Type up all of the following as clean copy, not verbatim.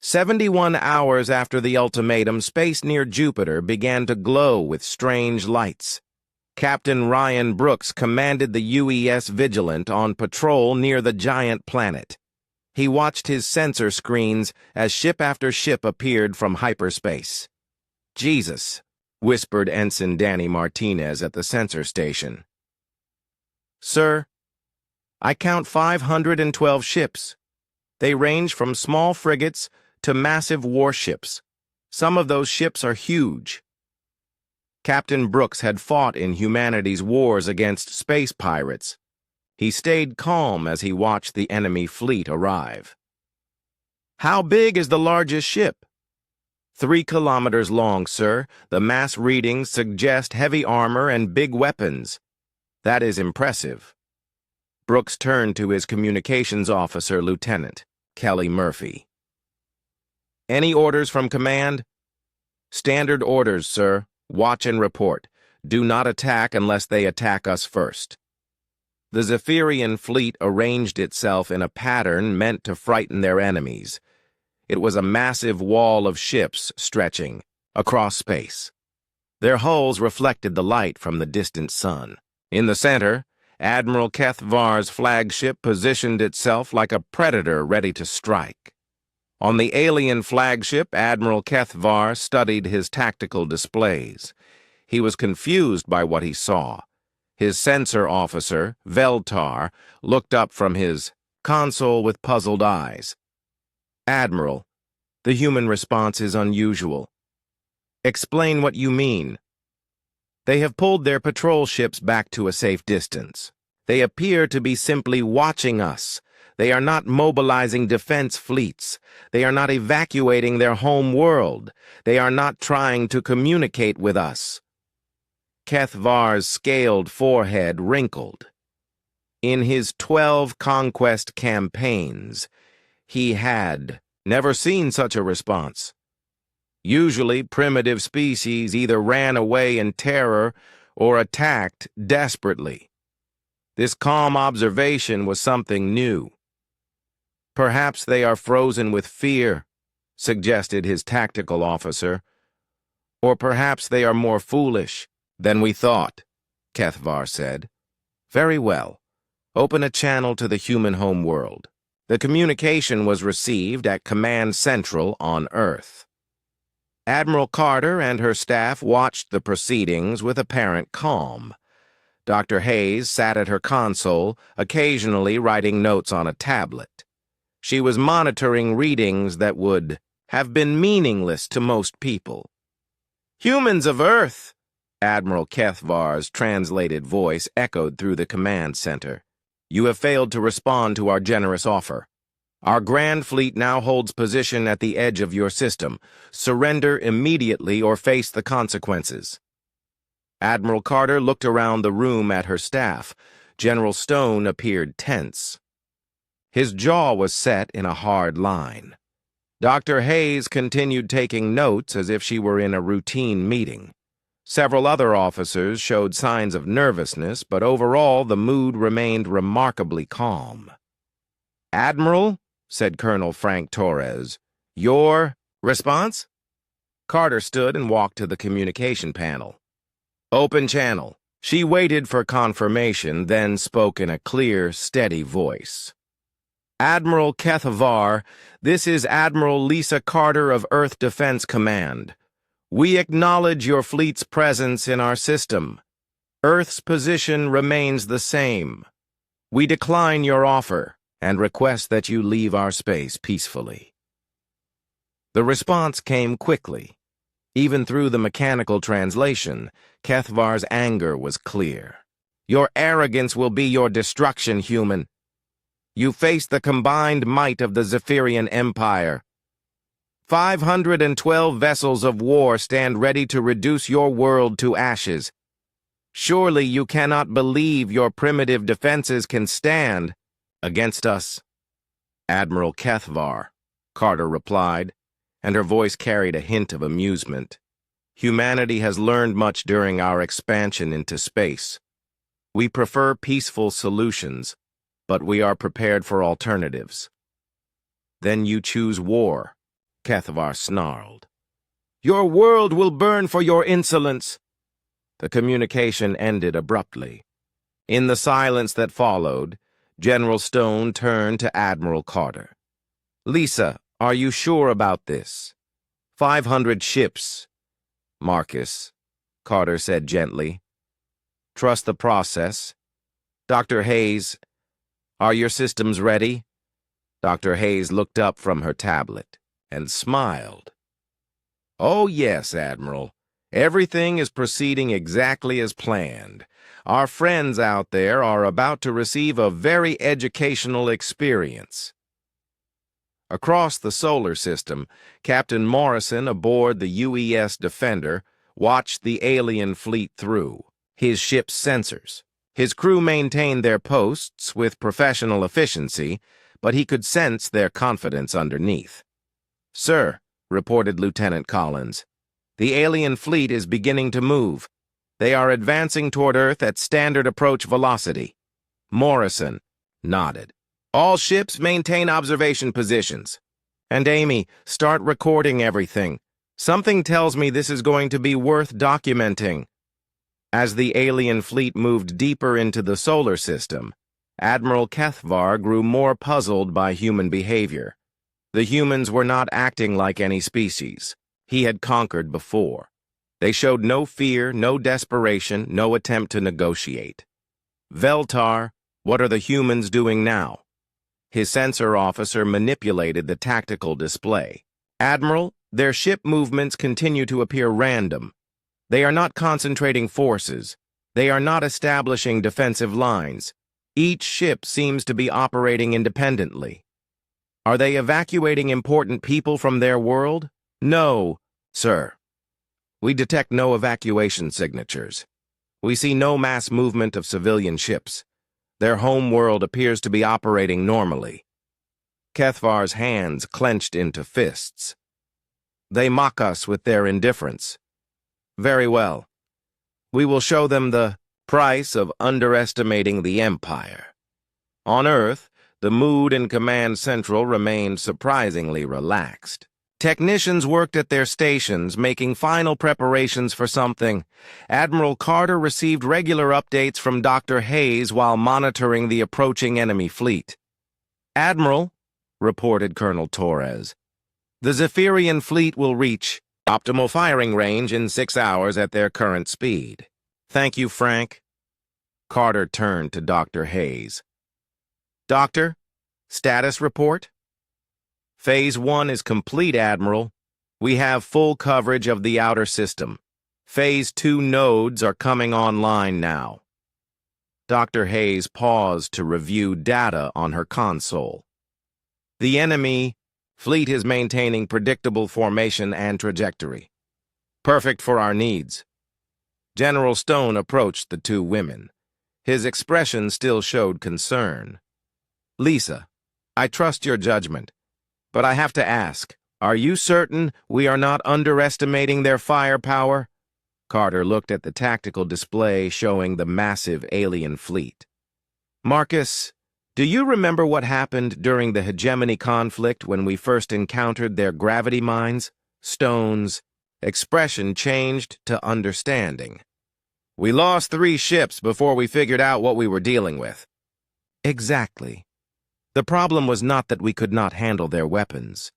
71 hours after the ultimatum, space near Jupiter began to glow with strange lights. Captain Ryan Brooks commanded the UES Vigilant on patrol near the giant planet. He watched his sensor screens as ship after ship appeared from hyperspace. "Jesus," whispered Ensign Danny Martinez at the sensor station. "Sir, I count 512 ships. They range from small frigates to massive warships. Some of those ships are huge." Captain Brooks had fought in humanity's wars against space pirates. He stayed calm as he watched the enemy fleet arrive. "How big is the largest ship?" 3 kilometers long, sir. The mass readings suggest heavy armor and big weapons. That is impressive." Brooks turned to his communications officer, Lieutenant Kelly Murphy. "Any orders from command?" "Standard orders, sir. Watch and report. Do not attack unless they attack us first." The Zephyrian fleet arranged itself in a pattern meant to frighten their enemies. It was a massive wall of ships stretching across space. Their hulls reflected the light from the distant sun. In the center, Admiral HFY's flagship positioned itself like a predator ready to strike. On the alien flagship, Admiral HFY studied his tactical displays. He was confused by what he saw. His sensor officer, Veltar, looked up from his console with puzzled eyes. "Admiral, the human response is unusual." "Explain what you mean." "They have pulled their patrol ships back to a safe distance. They appear to be simply watching us. They are not mobilizing defense fleets. They are not evacuating their home world. They are not trying to communicate with us." HFY's scaled forehead wrinkled. In his 12 conquest campaigns, he had never seen such a response. Usually, primitive species either ran away in terror or attacked desperately. This calm observation was something new. "Perhaps they are frozen with fear," suggested his tactical officer. "Or perhaps they are more foolish than we thought," HFY said. "Very well. Open a channel to the human home world." The communication was received at Command Central on Earth. Admiral Carter and her staff watched the proceedings with apparent calm. Dr. Hayes sat at her console, occasionally writing notes on a tablet. She was monitoring readings that would have been meaningless to most people. "Humans of Earth," Admiral HFY's translated voice echoed through the command center. "You have failed to respond to our generous offer. Our Grand Fleet now holds position at the edge of your system. Surrender immediately or face the consequences." Admiral Carter looked around the room at her staff. General Stone appeared tense. His jaw was set in a hard line. Dr. Hayes continued taking notes as if she were in a routine meeting. Several other officers showed signs of nervousness, but overall the mood remained remarkably calm. "Admiral," said Colonel Frank Torres, "your response?" Carter stood and walked to the communication panel. "Open channel." She waited for confirmation, then spoke in a clear, steady voice. "Admiral HFY, this is Admiral Lisa Carter of Earth Defense Command. We acknowledge your fleet's presence in our system. Earth's position remains the same. We decline your offer and request that you leave our space peacefully." The response came quickly. Even through the mechanical translation, HFY's anger was clear. "Your arrogance will be your destruction, human. You face the combined might of the Zephyrian Empire. 512 vessels of war stand ready to reduce your world to ashes. Surely you cannot believe your primitive defenses can stand against us." "Admiral HFY," Carter replied, and her voice carried a hint of amusement. "Humanity has learned much during our expansion into space. We prefer peaceful solutions, but we are prepared for alternatives." "Then you choose war," HFY snarled. "Your world will burn for your insolence." The communication ended abruptly. In the silence that followed, General Stone turned to Admiral Carter. "Lisa, are you sure about this? 500 ships." "Marcus," Carter said gently. "Trust the process. Dr. Hayes, are your systems ready?" Dr. Hayes looked up from her tablet and smiled. "Oh, yes, Admiral. Everything is proceeding exactly as planned. Our friends out there are about to receive a very educational experience." Across the solar system, Captain Morrison aboard the UES Defender watched the alien fleet through his ship's sensors. His crew maintained their posts with professional efficiency, but he could sense their confidence underneath. "Sir," reported Lieutenant Collins, "the alien fleet is beginning to move. They are advancing toward Earth at standard approach velocity." Morrison nodded. "All ships maintain observation positions. And Amy, start recording everything. Something tells me this is going to be worth documenting." As the alien fleet moved deeper into the solar system, Admiral Kethvar grew more puzzled by human behavior. The humans were not acting like any species he had conquered before. They showed no fear, no desperation, no attempt to negotiate. "Veltar, what are the humans doing now?" His sensor officer manipulated the tactical display. "Admiral, their ship movements continue to appear random. They are not concentrating forces. They are not establishing defensive lines. Each ship seems to be operating independently." "Are they evacuating important people from their world?" "No, sir. We detect no evacuation signatures. We see no mass movement of civilian ships. Their home world appears to be operating normally." Kethvar's hands clenched into fists. "They mock us with their indifference. Very well. We will show them the price of underestimating the Empire." On Earth, the mood in Command Central remained surprisingly relaxed. Technicians worked at their stations, making final preparations for something. Admiral Carter received regular updates from Dr. Hayes while monitoring the approaching enemy fleet. "Admiral," reported Colonel Torres, "the Zephyrian fleet will reach optimal firing range in 6 hours at their current speed." "Thank you, Frank." Carter turned to Dr. Hayes. "Doctor, status report?" "Phase 1 is complete, Admiral. We have full coverage of the outer system. Phase 2 nodes are coming online now." Dr. Hayes paused to review data on her console. "The enemy fleet is maintaining predictable formation and trajectory. Perfect for our needs." General Stone approached the two women. His expression still showed concern. "Lisa, I trust your judgment, but I have to ask, are you certain we are not underestimating their firepower?" Carter looked at the tactical display showing the massive alien fleet. "Marcus, do you remember what happened during the hegemony conflict when we first encountered their gravity mines?" Stone's expression changed to understanding. "We lost 3 ships before we figured out what we were dealing with." "Exactly. The problem was not that we could not handle their weapons.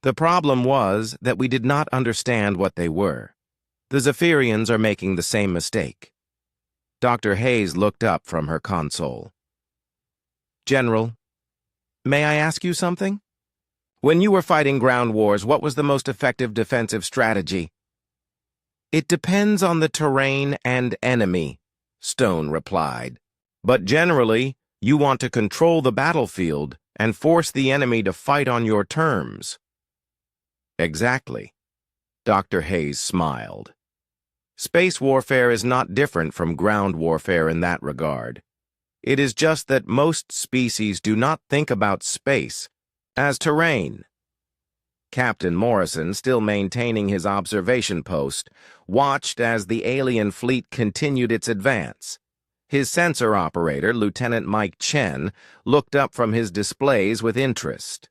The problem was that we did not understand what they were. The Zephyrians are making the same mistake." Dr. Hayes looked up from her console. "General, may I ask you something? When you were fighting ground wars, what was the most effective defensive strategy?" "It depends on the terrain and enemy," Stone replied. "But generally, you want to control the battlefield and force the enemy to fight on your terms." "Exactly." Dr. Hayes smiled. "Space warfare is not different from ground warfare in that regard. It is just that most species do not think about space as terrain." Captain Morrison, still maintaining his observation post, watched as the alien fleet continued its advance. His sensor operator, Lieutenant Mike Chen, looked up from his displays with interest.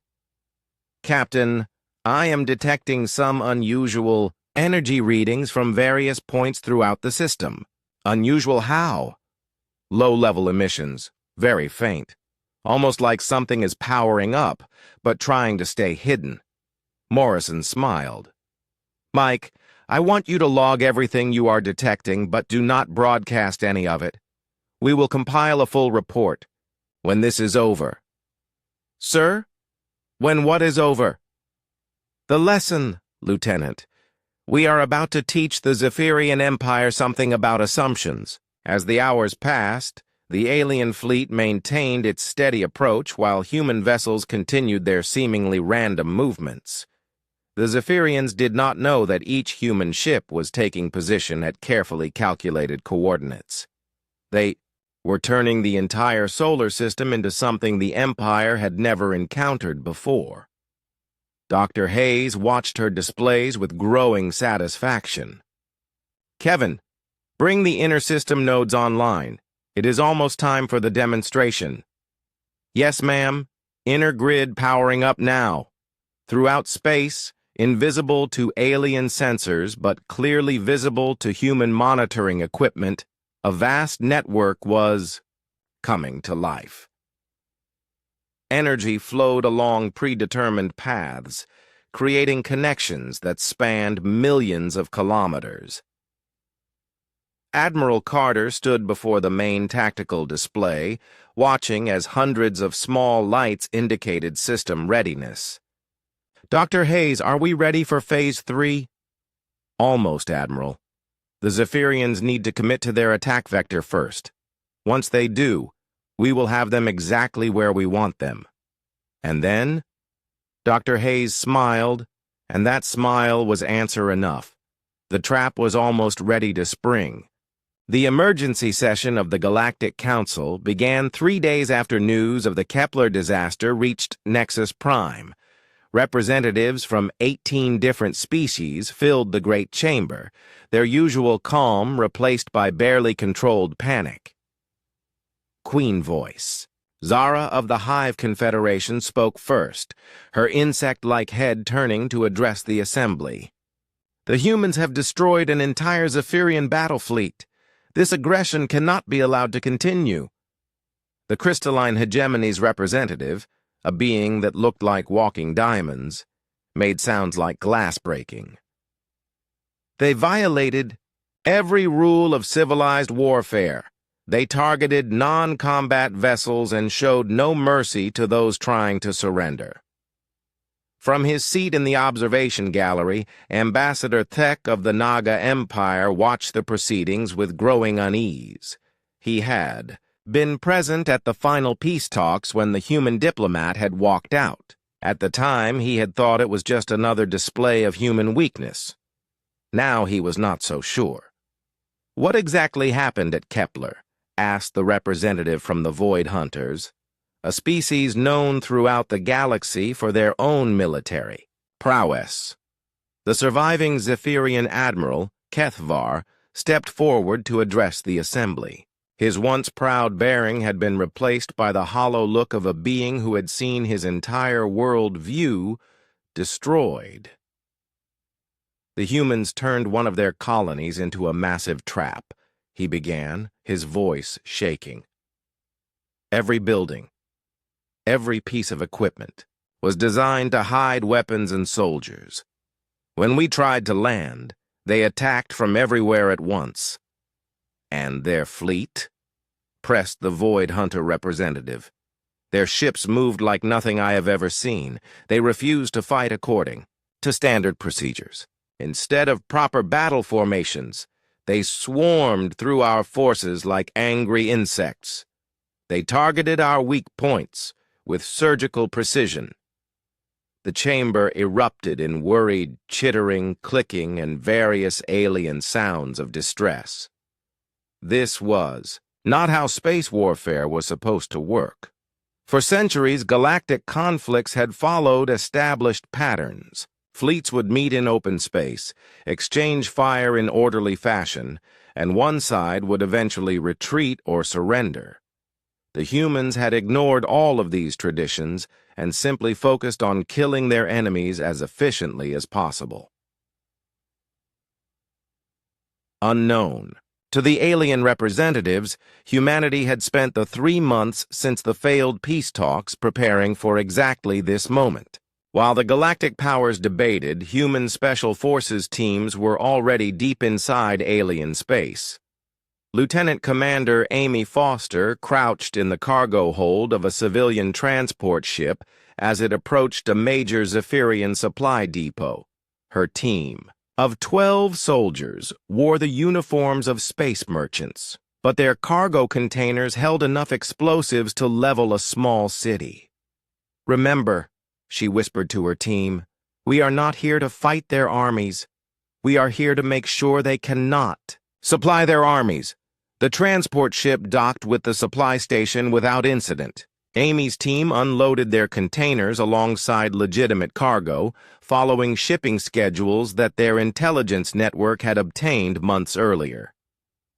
"Captain, I am detecting some unusual energy readings from various points throughout the system. Unusual how? Low-level emissions, very faint. Almost like something is powering up, but trying to stay hidden. Morrison smiled. Mike, I want you to log everything you are detecting, but do not broadcast any of it. We will compile a full report when this is over. Sir? When what is over? The lesson, Lieutenant. We are about to teach the Zephyrian Empire something about assumptions. As the hours passed, the alien fleet maintained its steady approach while human vessels continued their seemingly random movements. The Zephyrians did not know that each human ship was taking position at carefully calculated coordinates. They were turning the entire solar system into something the Empire had never encountered before. Dr. Hayes watched her displays with growing satisfaction. Kevin, bring the inner system nodes online. It is almost time for the demonstration. Yes, ma'am. Inner grid powering up now. Throughout space, invisible to alien sensors but clearly visible to human monitoring equipment, a vast network was coming to life. Energy flowed along predetermined paths, creating connections that spanned millions of kilometers. Admiral Carter stood before the main tactical display, watching as hundreds of small lights indicated system readiness. Dr. Hayes, are we ready for Phase 3? Almost, Admiral. The Zephyrians need to commit to their attack vector first. Once they do, we will have them exactly where we want them. And then? Dr. Hayes smiled, and that smile was answer enough. The trap was almost ready to spring. The emergency session of the Galactic Council began 3 days after news of the Kepler disaster reached Nexus Prime. Representatives from 18 different species filled the Great Chamber, their usual calm replaced by barely controlled panic. Queen voice. Zara of the Hive Confederation spoke first, her insect-like head turning to address the assembly. The humans have destroyed an entire Zephyrian battle fleet. This aggression cannot be allowed to continue. The crystalline hegemony's representative, a being that looked like walking diamonds, made sounds like glass breaking. They violated every rule of civilized warfare. They targeted non-combat vessels and showed no mercy to those trying to surrender. From his seat in the observation gallery, Ambassador Thek of the Naga Empire watched the proceedings with growing unease. He had been present at the final peace talks when the human diplomat had walked out. At the time, he had thought it was just another display of human weakness. Now he was not so sure. What exactly happened at Kepler? Asked the representative from the Void Hunters, a species known throughout the galaxy for their own military prowess. The surviving Zephyrian admiral, Kethvar, stepped forward to address the assembly. His once proud bearing had been replaced by the hollow look of a being who had seen his entire world view destroyed. The humans turned one of their colonies into a massive trap, he began, his voice shaking. Every building, every piece of equipment, was designed to hide weapons and soldiers. When we tried to land, they attacked from everywhere at once. And their fleet? Pressed the Void Hunter representative. Their ships moved like nothing I have ever seen. They refused to fight according to standard procedures. Instead of proper battle formations, they swarmed through our forces like angry insects. They targeted our weak points with surgical precision. The chamber erupted in worried chittering, clicking, and various alien sounds of distress. This was not how space warfare was supposed to work. For centuries, galactic conflicts had followed established patterns. Fleets would meet in open space, exchange fire in orderly fashion, and one side would eventually retreat or surrender. The humans had ignored all of these traditions and simply focused on killing their enemies as efficiently as possible. Unknown. To the alien representatives, humanity had spent the 3 months since the failed peace talks preparing for exactly this moment. While the galactic powers debated, human special forces teams were already deep inside alien space. Lieutenant Commander Amy Foster crouched in the cargo hold of a civilian transport ship as it approached a major Zephyrian supply depot. Her team of 12 soldiers wore the uniforms of space merchants, but their cargo containers held enough explosives to level a small city. "Remember," she whispered to her team, "we are not here to fight their armies. We are here to make sure they cannot supply their armies." The transport ship docked with the supply station without incident. Amy's team unloaded their containers alongside legitimate cargo, following shipping schedules that their intelligence network had obtained months earlier.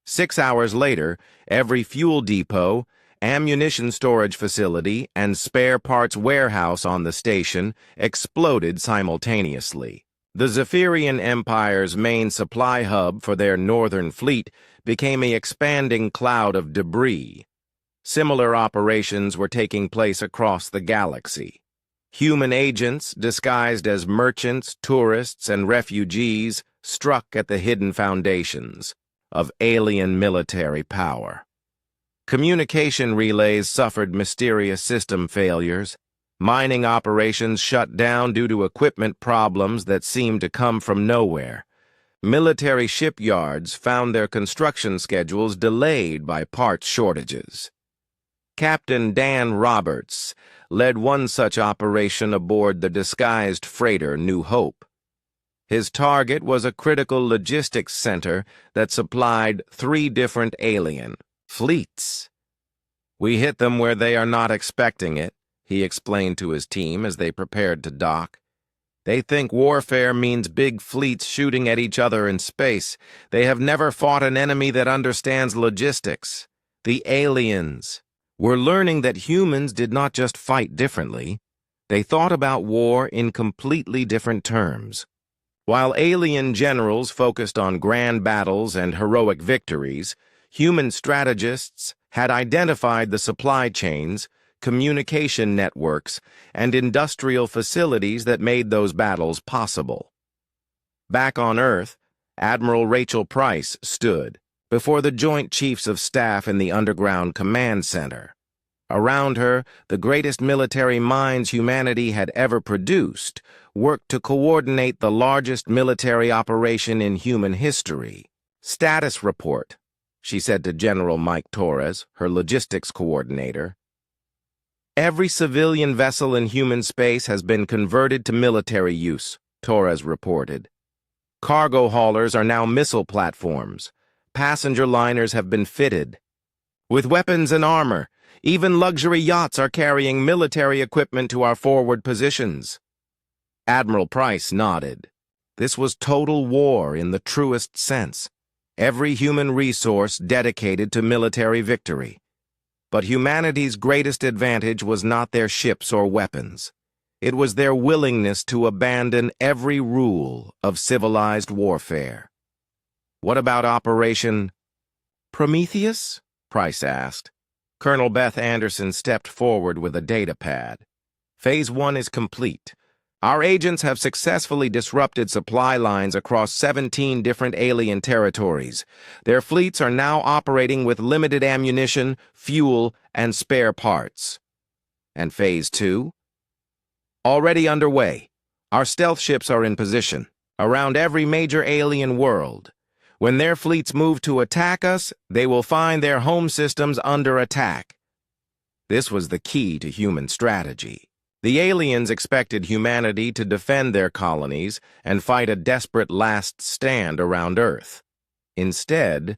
6 hours later, every fuel depot, ammunition storage facility, and spare parts warehouse on the station exploded simultaneously. The Zephyrian Empire's main supply hub for their northern fleet became an expanding cloud of debris. Similar operations were taking place across the galaxy. Human agents, disguised as merchants, tourists, and refugees, struck at the hidden foundations of alien military power. Communication relays suffered mysterious system failures. Mining operations shut down due to equipment problems that seemed to come from nowhere. Military shipyards found their construction schedules delayed by parts shortages. Captain Dan Roberts led one such operation aboard the disguised freighter New Hope. His target was a critical logistics center that supplied 3 different alien fleets. "We hit them where they are not expecting it," he explained to his team as they prepared to dock. "They think warfare means big fleets shooting at each other in space. They have never fought an enemy that understands logistics. The aliens were learning that humans did not just fight differently. They thought about war in completely different terms. While alien generals focused on grand battles and heroic victories, human strategists had identified the supply chains, communication networks, and industrial facilities that made those battles possible. Back on Earth, Admiral Rachel Price stood before the Joint Chiefs of Staff in the Underground Command Center. Around her, the greatest military minds humanity had ever produced worked to coordinate the largest military operation in human history. "Status report," she said to General Mike Torres, her logistics coordinator. "Every civilian vessel in human space has been converted to military use," Torres reported. "Cargo haulers are now missile platforms. Passenger liners have been fitted with weapons and armor. Even luxury yachts are carrying military equipment to our forward positions." Admiral Price nodded. This was total war in the truest sense. Every human resource dedicated to military victory. But humanity's greatest advantage was not their ships or weapons. It was their willingness to abandon every rule of civilized warfare. "What about Operation Prometheus?" Price asked. Colonel Beth Anderson stepped forward with a data pad. "Phase 1 is complete. Our agents have successfully disrupted supply lines across 17 different alien territories. Their fleets are now operating with limited ammunition, fuel, and spare parts." "And Phase 2? "Already underway. Our stealth ships are in position around every major alien world. When their fleets move to attack us, they will find their home systems under attack." This was the key to human strategy. The aliens expected humanity to defend their colonies and fight a desperate last stand around Earth. Instead,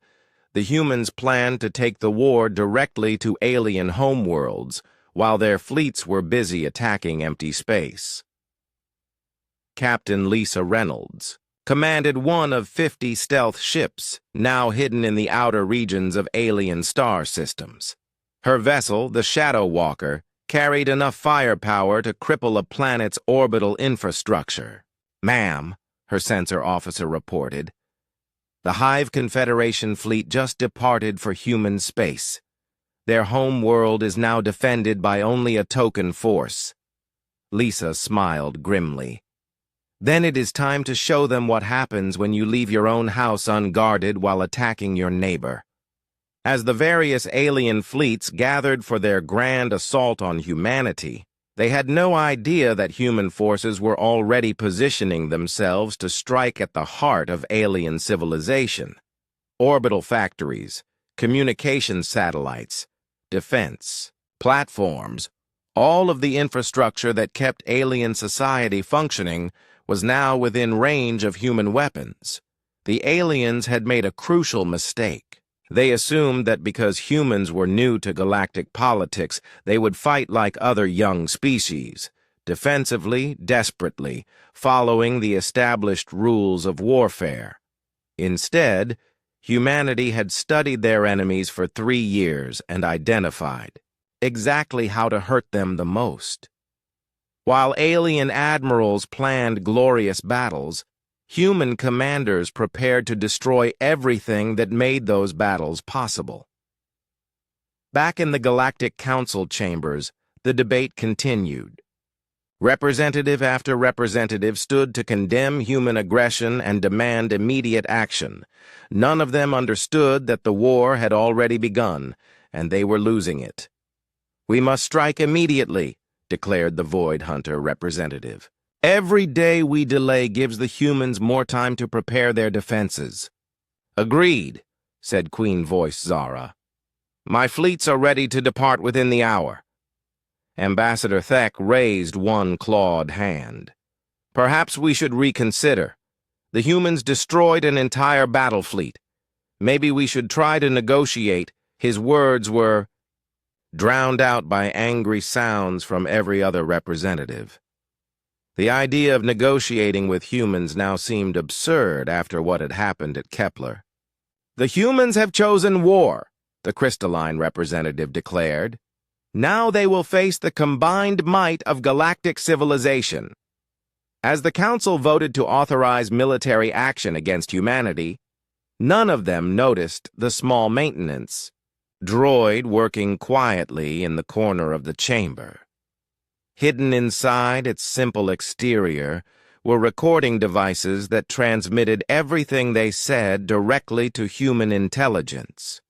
the humans planned to take the war directly to alien homeworlds, while their fleets were busy attacking empty space. Captain Lisa Reynolds commanded one of 50 stealth ships now hidden in the outer regions of alien star systems. Her vessel, the Shadow Walker, carried enough firepower to cripple a planet's orbital infrastructure. "Ma'am," her sensor officer reported, "the Hive Confederation fleet just departed for human space. Their home world is now defended by only a token force." Lisa smiled grimly. "Then it is time to show them what happens when you leave your own house unguarded while attacking your neighbor." As the various alien fleets gathered for their grand assault on humanity, they had no idea that human forces were already positioning themselves to strike at the heart of alien civilization. Orbital factories, communication satellites, defense, platforms, all of the infrastructure that kept alien society functioning was now within range of human weapons. The aliens had made a crucial mistake. They assumed that because humans were new to galactic politics, they would fight like other young species, defensively, desperately, following the established rules of warfare. Instead, humanity had studied their enemies for 3 years and identified exactly how to hurt them the most. While alien admirals planned glorious battles, human commanders prepared to destroy everything that made those battles possible. Back in the Galactic Council chambers, the debate continued. Representative after representative stood to condemn human aggression and demand immediate action. None of them understood that the war had already begun, and they were losing it. "We must strike immediately," declared the Void Hunter representative. "Every day we delay gives the humans more time to prepare their defenses." "Agreed," said Queen Voice Zara. "My fleets are ready to depart within the hour." Ambassador Thek raised one clawed hand. "Perhaps we should reconsider. The humans destroyed an entire battle fleet. Maybe we should try to negotiate." His words were drowned out by angry sounds from every other representative. The idea of negotiating with humans now seemed absurd after what had happened at Kepler. "The humans have chosen war," the crystalline representative declared. "Now they will face the combined might of galactic civilization." As the Council voted to authorize military action against humanity, none of them noticed the small maintenance droid working quietly in the corner of the chamber. Hidden inside its simple exterior were recording devices that transmitted everything they said directly to human intelligence.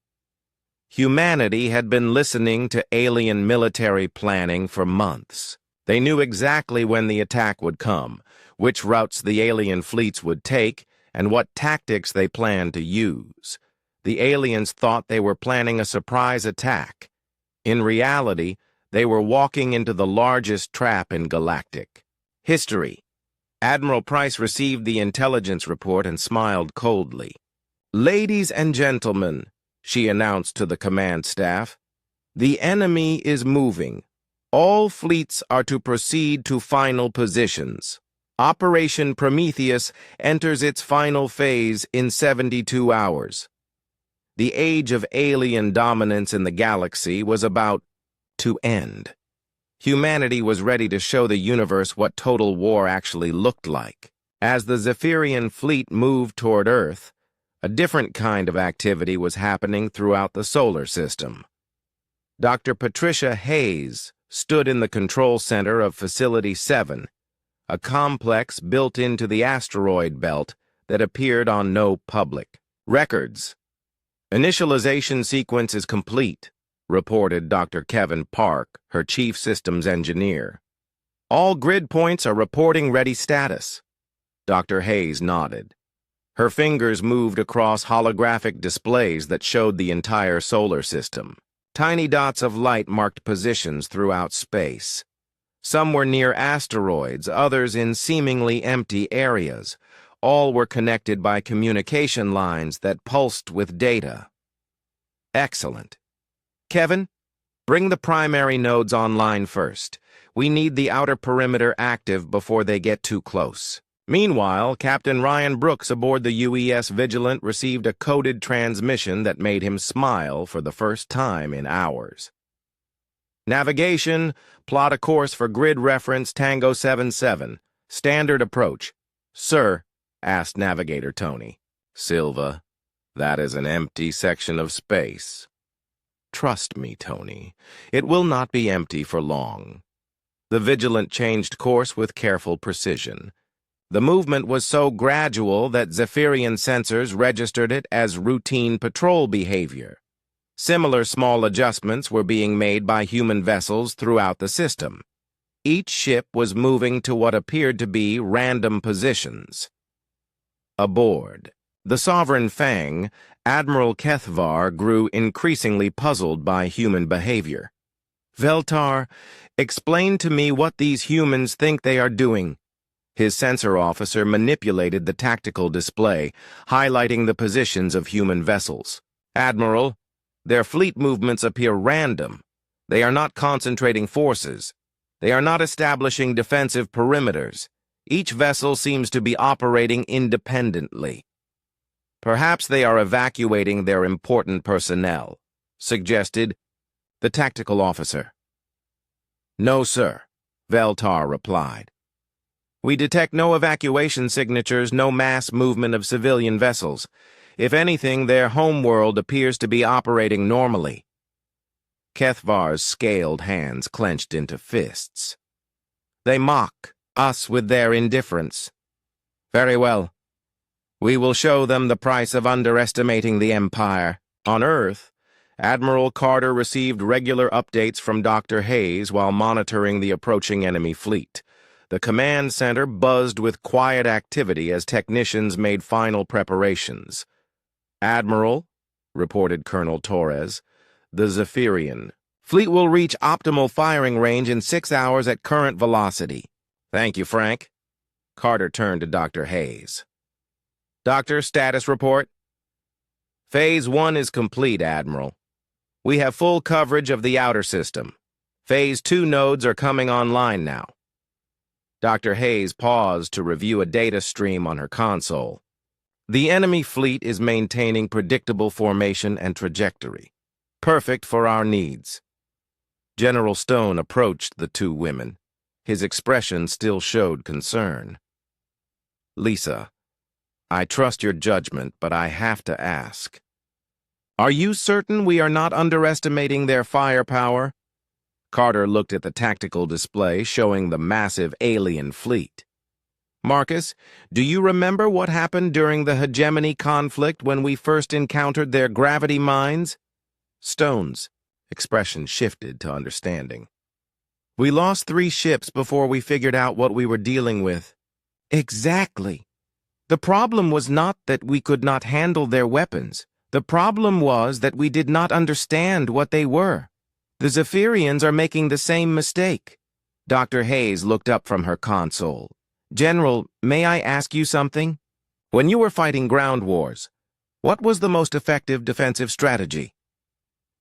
Humanity had been listening to alien military planning for months. They knew exactly when the attack would come, which routes the alien fleets would take, and what tactics they planned to use. The aliens thought they were planning a surprise attack. In reality, they were walking into the largest trap in galactic history. Admiral Price received the intelligence report and smiled coldly. "Ladies and gentlemen," she announced to the command staff, "the enemy is moving. All fleets are to proceed to final positions. Operation Prometheus enters its final phase in 72 hours. The age of alien dominance in the galaxy was about to end. Humanity was ready to show the universe what total war actually looked like. As the Zephyrian fleet moved toward Earth, a different kind of activity was happening throughout the solar system. Dr. Patricia Hayes stood in the control center of Facility 7, a complex built into the asteroid belt that appeared on no public records. "Initialization sequence is complete," reported Dr. Kevin Park, her chief systems engineer. "All grid points are reporting ready status." Dr. Hayes nodded. Her fingers moved across holographic displays that showed the entire solar system. Tiny dots of light marked positions throughout space. Some were near asteroids, others in seemingly empty areas. All were connected by communication lines that pulsed with data. "Excellent. Kevin, bring the primary nodes online first. We need the outer perimeter active before they get too close." Meanwhile, Captain Ryan Brooks aboard the UES Vigilant received a coded transmission that made him smile for the first time in hours. Navigation, plot a course for grid reference Tango 77. Standard approach. Sir, asked Navigator Tony. Silva, that is an empty section of space. Trust me, Tony. It will not be empty for long. The Vigilant changed course with careful precision. The movement was so gradual that Zephyrian sensors registered it as routine patrol behavior. Similar small adjustments were being made by human vessels throughout the system. Each ship was moving to what appeared to be random positions. Aboard the Sovereign Fang, Admiral Kethvar grew increasingly puzzled by human behavior. Veltar, explain to me what these humans think they are doing. His sensor officer manipulated the tactical display, highlighting the positions of human vessels. Admiral, their fleet movements appear random. They are not concentrating forces. They are not establishing defensive perimeters. Each vessel seems to be operating independently. Perhaps they are evacuating their important personnel, suggested the tactical officer. No, sir, Veltar replied. We detect no evacuation signatures, no mass movement of civilian vessels. If anything, their homeworld appears to be operating normally. Kethvar's scaled hands clenched into fists. They mock us with their indifference. Very well. We will show them the price of underestimating the Empire. On Earth, Admiral Carter received regular updates from Dr. Hayes while monitoring the approaching enemy fleet. The command center buzzed with quiet activity as technicians made final preparations. Admiral, reported Colonel Torres, the Zephyrian fleet will reach optimal firing range in 6 hours at current velocity. Thank you, Frank. Carter turned to Dr. Hayes. Doctor, status report? Phase 1 is complete, Admiral. We have full coverage of the outer system. Phase 2 nodes are coming online now. Dr. Hayes paused to review a data stream on her console. The enemy fleet is maintaining predictable formation and trajectory. Perfect for our needs. General Stone approached the two women. His expression still showed concern. Lisa, I trust your judgment, but I have to ask. Are you certain we are not underestimating their firepower? Carter looked at the tactical display showing the massive alien fleet. Marcus, do you remember what happened during the hegemony conflict when we first encountered their gravity mines? Stone's expression shifted to understanding. We lost 3 ships before we figured out what we were dealing with. Exactly. The problem was not that we could not handle their weapons. The problem was that we did not understand what they were. The Zephyrians are making the same mistake. Dr. Hayes looked up from her console. General, may I ask you something? When you were fighting ground wars, what was the most effective defensive strategy?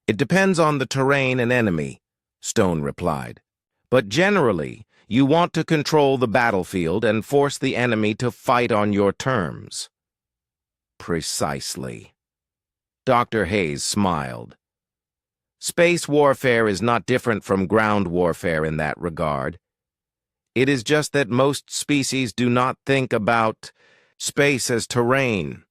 It depends on the terrain and enemy, Stone replied. But generally, you want to control the battlefield and force the enemy to fight on your terms. Precisely. Dr. Hayes smiled. Space warfare is not different from ground warfare in that regard. It is just that most species do not think about space as terrain.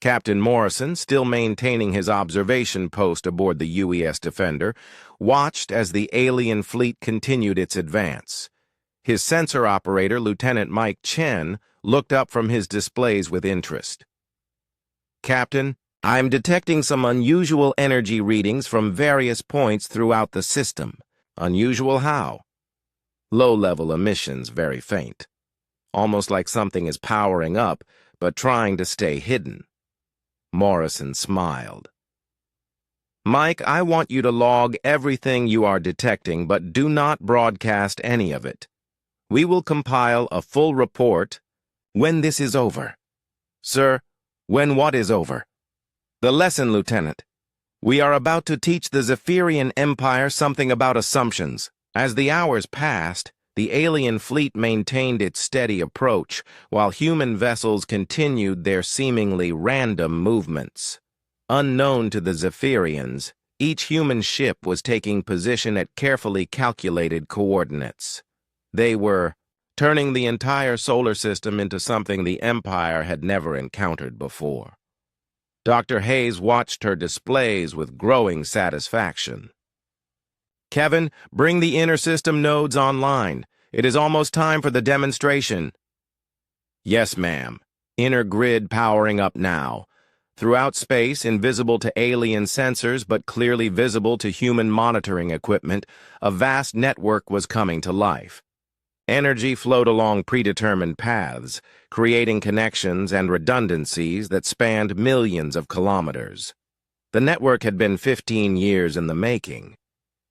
Captain Morrison, still maintaining his observation post aboard the UES Defender, watched as the alien fleet continued its advance. His sensor operator, Lieutenant Mike Chen, looked up from his displays with interest. Captain, I'm detecting some unusual energy readings from various points throughout the system. Unusual how? Low-level emissions, very faint. Almost like something is powering up, but trying to stay hidden. Morrison smiled. Mike, I want you to log everything you are detecting, but do not broadcast any of it. We will compile a full report when this is over. Sir, when what is over? The lesson, Lieutenant. We are about to teach the Zephyrian Empire something about assumptions. As the hours passed, the alien fleet maintained its steady approach, while human vessels continued their seemingly random movements. Unknown to the Zephyrians, Each human ship was taking position at carefully calculated coordinates. They were turning the entire solar system into something the Empire had never encountered before. Dr. Hayes watched her displays with growing satisfaction. "Kevin, bring the inner system nodes online. It is almost time for the demonstration." "Yes, ma'am. Inner grid powering up now." Throughout space, invisible to alien sensors but clearly visible to human monitoring equipment, a vast network was coming to life. Energy flowed along predetermined paths, creating connections and redundancies that spanned millions of kilometers. The network had been 15 years in the making.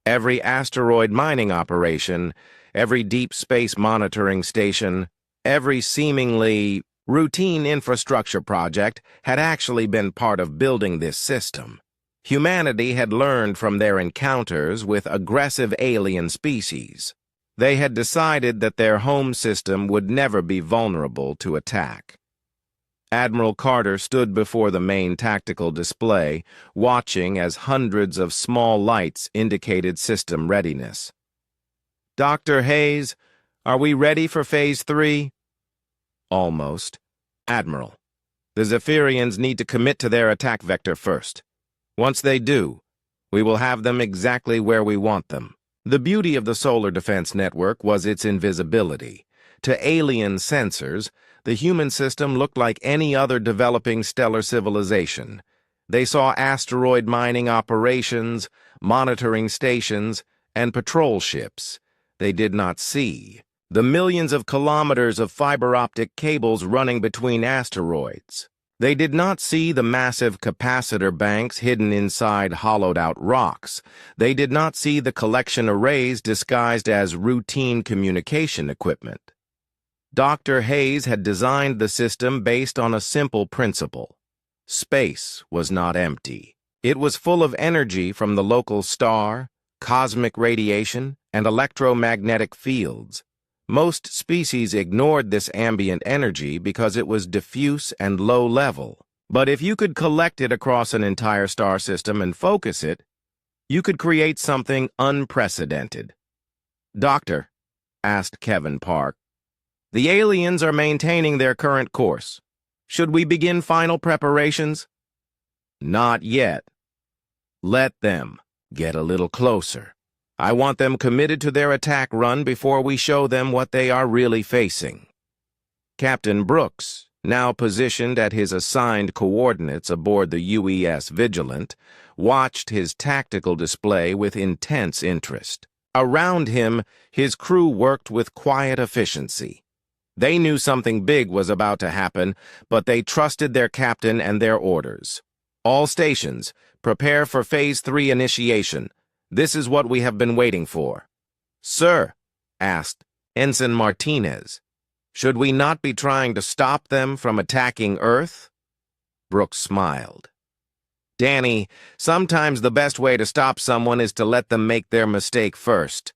Every asteroid mining operation, every deep space monitoring station, every seemingly routine infrastructure project had actually been part of building this system. Humanity had learned from their encounters with aggressive alien species. They had decided that their home system would never be vulnerable to attack. Admiral Carter stood before the main tactical display, watching as hundreds of small lights indicated system readiness. "Dr. Hayes, are we ready for Phase 3? "Almost. Admiral, the Zephyrians need to commit to their attack vector first. Once they do, we will have them exactly where we want them." The beauty of the Solar Defense Network was its invisibility. To alien sensors, the human system looked like any other developing stellar civilization. They saw asteroid mining operations, monitoring stations, and patrol ships. They did not see the millions of kilometers of fiber-optic cables running between asteroids. They did not see the massive capacitor banks hidden inside hollowed-out rocks. They did not see the collection arrays disguised as routine communication equipment. Dr. Hayes had designed the system based on a simple principle. Space was not empty. It was full of energy from the local star, cosmic radiation, and electromagnetic fields. Most species ignored this ambient energy because it was diffuse and low-level. But if you could collect it across an entire star system and focus it, you could create something unprecedented. "Doctor," asked Kevin Park, "the aliens are maintaining their current course. Should we begin final preparations?" "Not yet. Let them get a little closer. I want them committed to their attack run before we show them what they are really facing." Captain Brooks, now positioned at his assigned coordinates aboard the UES Vigilant, watched his tactical display with intense interest. Around him, his crew worked with quiet efficiency. They knew something big was about to happen, but they trusted their captain and their orders. "All stations, prepare for Phase 3 initiation. This is what we have been waiting for." "Sir," asked Ensign Martinez, "should we not be trying to stop them from attacking Earth?" Brooks smiled. "Danny, sometimes the best way to stop someone is to let them make their mistake first."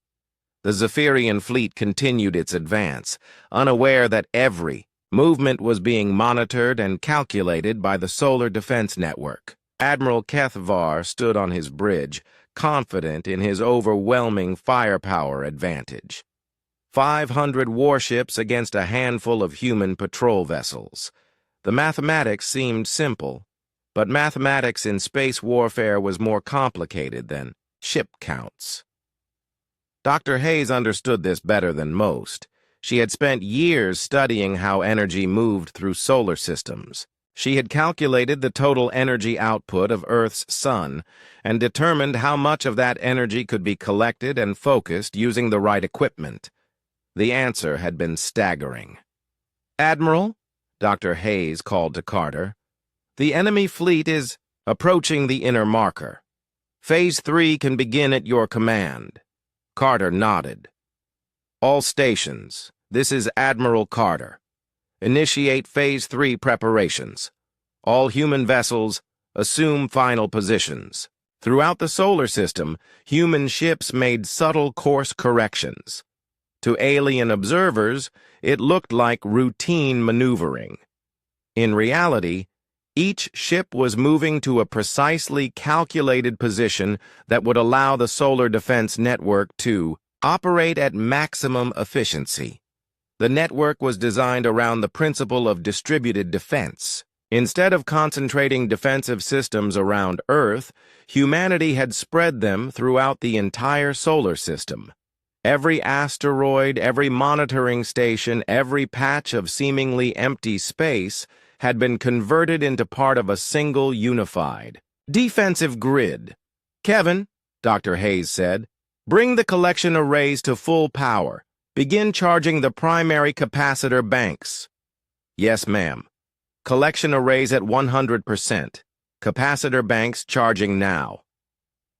The Zephyrian fleet continued its advance, unaware that every movement was being monitored and calculated by the Solar Defense Network. Admiral Kethvar stood on his bridge, confident in his overwhelming firepower advantage. 500 warships against a handful of human patrol vessels. The mathematics seemed simple, but mathematics in space warfare was more complicated than ship counts. Dr. Hayes understood this better than most. She had spent years studying how energy moved through solar systems. She had calculated the total energy output of Earth's sun and determined how much of that energy could be collected and focused using the right equipment. The answer had been staggering. "Admiral," Dr. Hayes called to Carter, "the enemy fleet is approaching the inner marker. Phase 3 can begin at your command." Carter nodded. "All stations, this is Admiral Carter. Initiate Phase 3 preparations. All human vessels, assume final positions." Throughout the solar system, human ships made subtle course corrections. To alien observers, it looked like routine maneuvering. In reality, Each ship was moving to a precisely calculated position that would allow the solar defense network to operate at maximum efficiency. The network was designed around the principle of distributed defense. Instead of concentrating defensive systems around Earth, humanity had spread them throughout the entire solar system. Every asteroid, every monitoring station, every patch of seemingly empty space had been converted into part of a single unified defensive grid. "Kevin," Dr. Hayes said, "bring the collection arrays to full power. Begin charging the primary capacitor banks." "Yes, ma'am. Collection arrays at 100%. Capacitor banks charging now."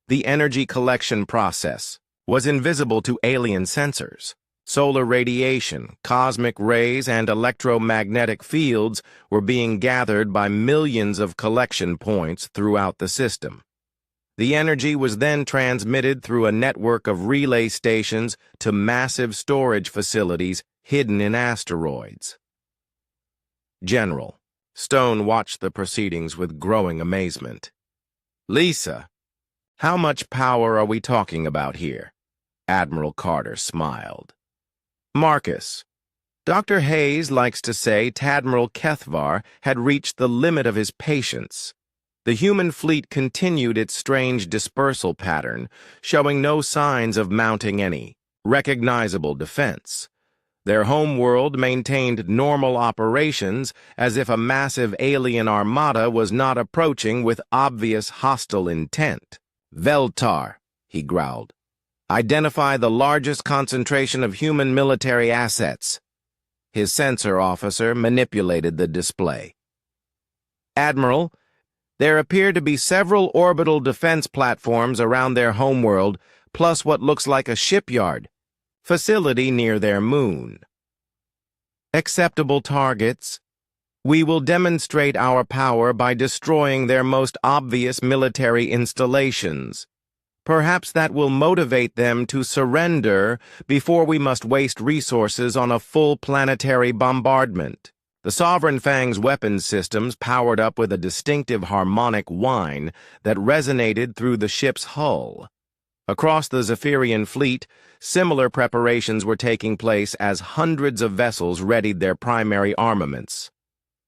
The energy collection process was invisible to alien sensors. Solar radiation, cosmic rays, and electromagnetic fields were being gathered by millions of collection points throughout the system. The energy was then transmitted through a network of relay stations to massive storage facilities hidden in asteroids. General Stone watched the proceedings with growing amazement. "Lisa, how much power are we talking about here?" Admiral Carter smiled. "Marcus, Dr. Hayes likes to say Tadmiral Kethvar had reached the limit of his patience." The human fleet continued its strange dispersal pattern, showing no signs of mounting any recognizable defense. Their homeworld maintained normal operations as if a massive alien armada was not approaching with obvious hostile intent. "Veltar," he growled. "Identify the largest concentration of human military assets." His sensor officer manipulated the display. "Admiral, there appear to be several orbital defense platforms around their homeworld, plus what looks like a shipyard facility near their moon." "Acceptable targets. We will demonstrate our power by destroying their most obvious military installations. Perhaps that will motivate them to surrender before we must waste resources on a full planetary bombardment." The Sovereign Fang's weapons systems powered up with a distinctive harmonic whine that resonated through the ship's hull. Across the Zephyrian fleet, similar preparations were taking place as hundreds of vessels readied their primary armaments.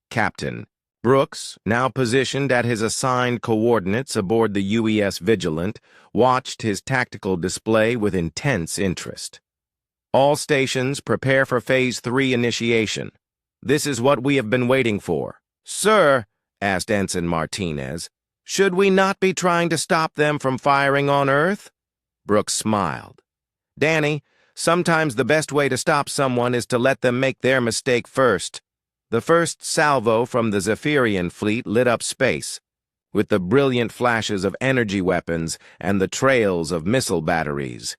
Captain Brooks, now positioned at his assigned coordinates aboard the UES Vigilant, watched his tactical display with intense interest. "All stations prepare for Phase 3 initiation. This is what we have been waiting for." "Sir," asked Ensign Martinez, "should we not be trying to stop them from firing on Earth?" Brooks smiled. "Danny, sometimes the best way to stop someone is to let them make their mistake first." The first salvo from the Zephyrian fleet lit up space, with the brilliant flashes of energy weapons and the trails of missile batteries.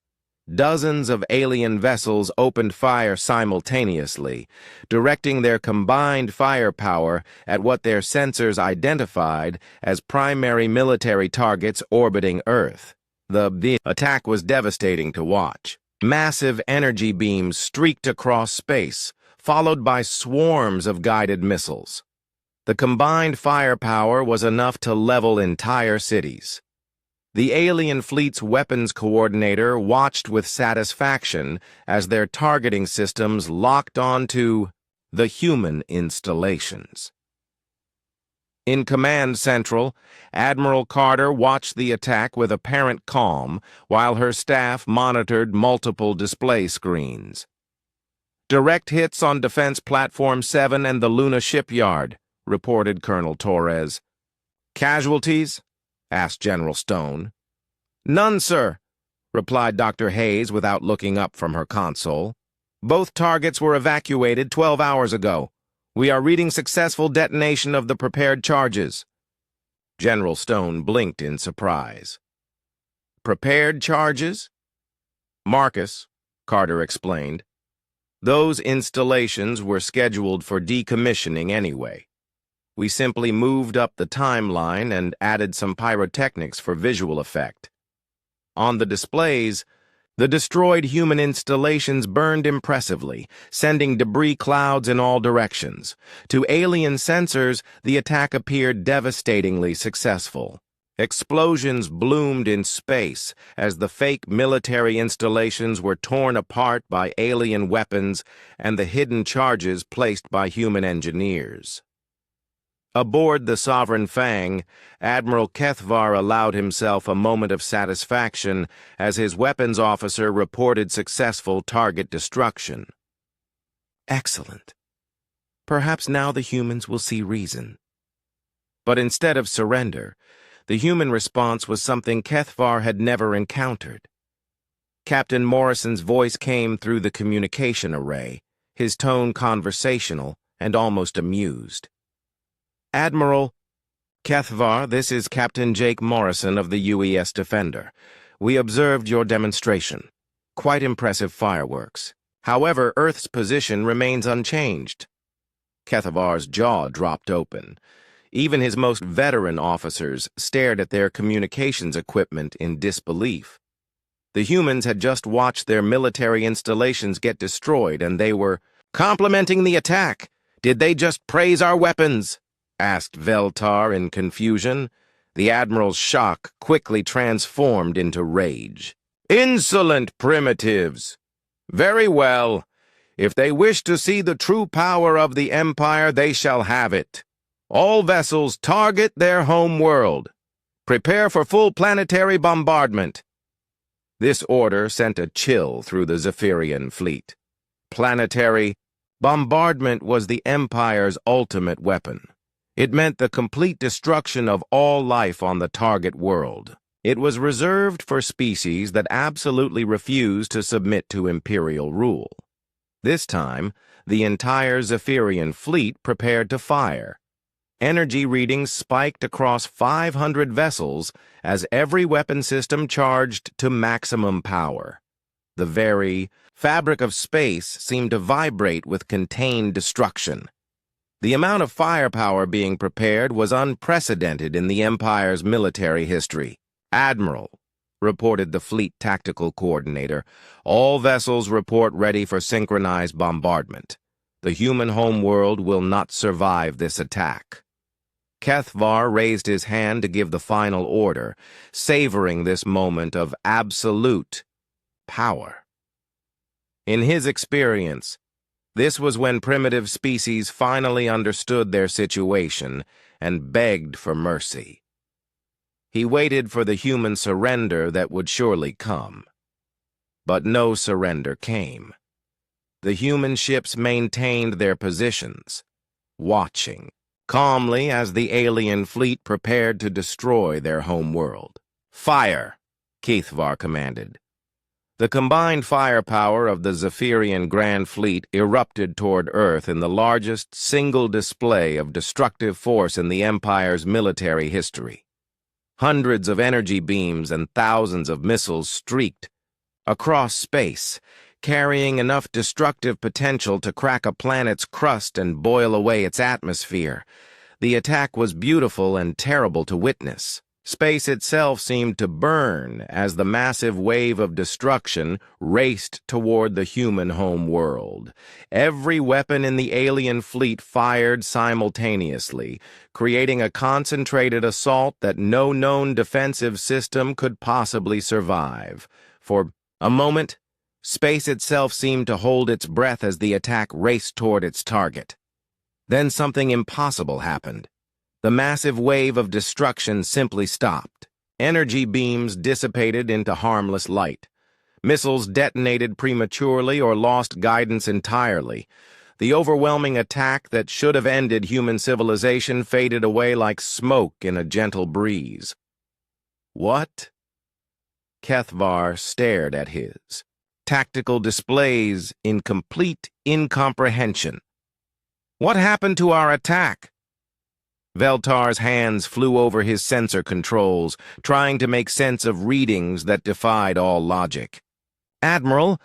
Dozens of alien vessels opened fire simultaneously, directing their combined firepower at what their sensors identified as primary military targets orbiting Earth. The attack was devastating to watch. Massive energy beams streaked across space, followed by swarms of guided missiles. The combined firepower was enough to level entire cities. The alien fleet's weapons coordinator watched with satisfaction as their targeting systems locked onto the human installations. In Command Central, Admiral Carter watched the attack with apparent calm while her staff monitored multiple display screens. "Direct hits on Defense Platform 7 and the Luna shipyard," reported Colonel Torres. "Casualties?" asked General Stone. "None, sir," replied Dr. Hayes without looking up from her console. "Both targets were evacuated 12 hours ago. We are reading successful detonation of the prepared charges." General Stone blinked in surprise. "Prepared charges?" "Marcus," Carter explained. "Those installations were scheduled for decommissioning anyway. We simply moved up the timeline and added some pyrotechnics for visual effect. On the displays, The destroyed human installations burned impressively, sending debris clouds in all directions. To alien sensors, the attack appeared devastatingly successful. Explosions bloomed in space as the fake military installations were torn apart by alien weapons and the hidden charges placed by human engineers. Aboard the Sovereign Fang, Admiral Kethvar allowed himself a moment of satisfaction as his weapons officer reported successful target destruction. Excellent. Perhaps now the humans will see reason. But instead of surrender, the human response was something Kethvar had never encountered. Captain Morrison's voice came through the communication array, his tone conversational and almost amused. Admiral Kethvar, this is Captain Jake Morrison of the UES Defender. We observed your demonstration. Quite impressive fireworks. However, Earth's position remains unchanged. Kethvar's jaw dropped open. Even his most veteran officers stared at their communications equipment in disbelief. The humans had just watched their military installations get destroyed, and they were complimenting the attack. Did they just praise our weapons? Asked Veltar in confusion. The Admiral's shock quickly transformed into rage. Insolent primitives! Very well. If they wish to see the true power of the Empire, they shall have it. All vessels target their home world. Prepare for full planetary bombardment. This order sent a chill through the Zephyrian fleet. Planetary bombardment was the Empire's ultimate weapon. It meant the complete destruction of all life on the target world. It was reserved for species that absolutely refused to submit to Imperial rule. This time, the entire Zephyrian fleet prepared to fire. Energy readings spiked across 500 vessels as every weapon system charged to maximum power. The very fabric of space seemed to vibrate with contained destruction. The amount of firepower being prepared was unprecedented in the Empire's military history. Admiral, reported the fleet tactical coordinator, all vessels report ready for synchronized bombardment. The human homeworld will not survive this attack. Kethvar raised his hand to give the final order, savoring this moment of absolute power. In his experience, this was when primitive species finally understood their situation and begged for mercy. He waited for the human surrender that would surely come. But no surrender came. The human ships maintained their positions, watching calmly as the alien fleet prepared to destroy their home world. Fire, Kethvar commanded. The combined firepower of the Zephyrian Grand Fleet erupted toward Earth in the largest single display of destructive force in the Empire's military history. Hundreds of energy beams and thousands of missiles streaked across space, carrying enough destructive potential to crack a planet's crust and boil away its atmosphere. The attack was beautiful and terrible to witness. Space itself seemed to burn as the massive wave of destruction raced toward the human home world. Every weapon in the alien fleet fired simultaneously, creating a concentrated assault that no known defensive system could possibly survive. For a moment, space itself seemed to hold its breath as the attack raced toward its target. Then something impossible happened. The massive wave of destruction simply stopped. Energy beams dissipated into harmless light. Missiles detonated prematurely or lost guidance entirely. The overwhelming attack that should have ended human civilization faded away like smoke in a gentle breeze. What? Kethvar stared at his tactical displays in complete incomprehension. What happened to our attack? Veltar's hands flew over his sensor controls, trying to make sense of readings that defied all logic. Admiral,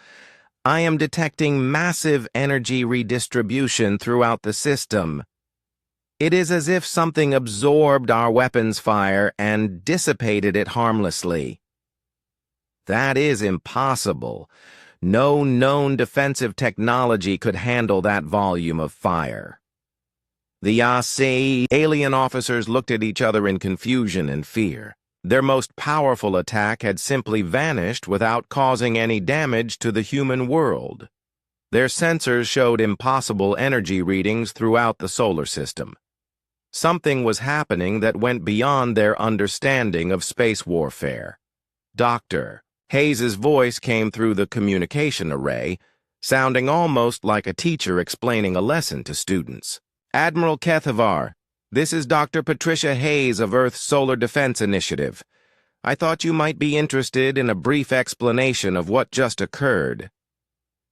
I am detecting massive energy redistribution throughout the system. It is as if something absorbed our weapons fire and dissipated it harmlessly. That is impossible. No known defensive technology could handle that volume of fire. The alien officers looked at each other in confusion and fear. Their most powerful attack had simply vanished without causing any damage to the human world. Their sensors showed impossible energy readings throughout the solar system. Something was happening that went beyond their understanding of space warfare. Dr. Hayes's voice came through the communication array, sounding almost like a teacher explaining a lesson to students. Admiral HFY, this is Dr. Patricia Hayes of Earth's Solar Defense Initiative. I thought you might be interested in a brief explanation of what just occurred.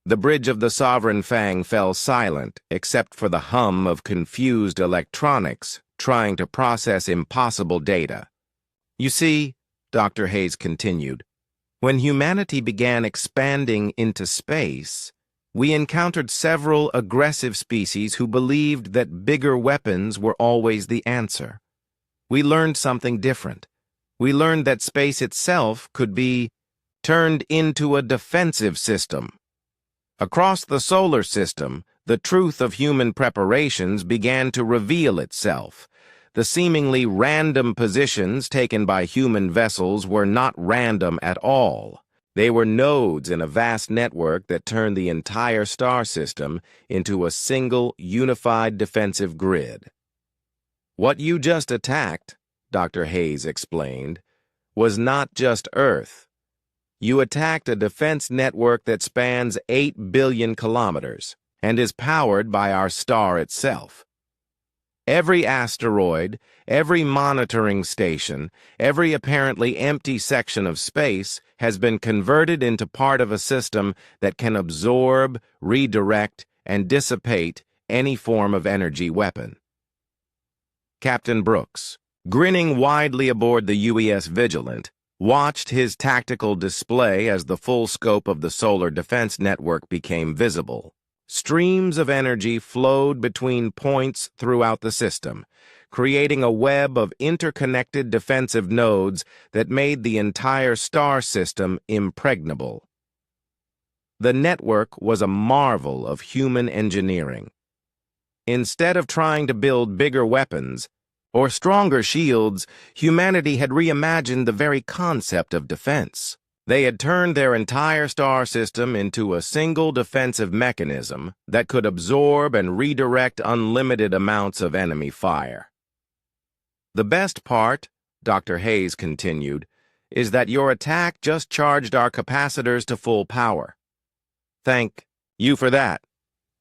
The bridge of the Sovereign Fang fell silent, except for the hum of confused electronics trying to process impossible data. You see, Dr. Hayes continued, when humanity began expanding into space, we encountered several aggressive species who believed that bigger weapons were always the answer. We learned something different. We learned that space itself could be turned into a defensive system. Across the solar system, the truth of human preparations began to reveal itself. The seemingly random positions taken by human vessels were not random at all. They were nodes in a vast network that turned the entire star system into a single, unified defensive grid. What you just attacked, Dr. Hayes explained, was not just Earth. You attacked a defense network that spans 8 billion kilometers and is powered by our star itself. Every asteroid, every monitoring station, every apparently empty section of space has been converted into part of a system that can absorb, redirect, and dissipate any form of energy weapon. Captain Brooks, grinning widely aboard the UES Vigilant, watched his tactical display as the full scope of the solar defense network became visible. Streams of energy flowed between points throughout the system, creating a web of interconnected defensive nodes that made the entire star system impregnable. The network was a marvel of human engineering. Instead of trying to build bigger weapons or stronger shields, humanity had reimagined the very concept of defense. They had turned their entire star system into a single defensive mechanism that could absorb and redirect unlimited amounts of enemy fire. The best part, Dr. Hayes continued, is that your attack just charged our capacitors to full power. Thank you for that.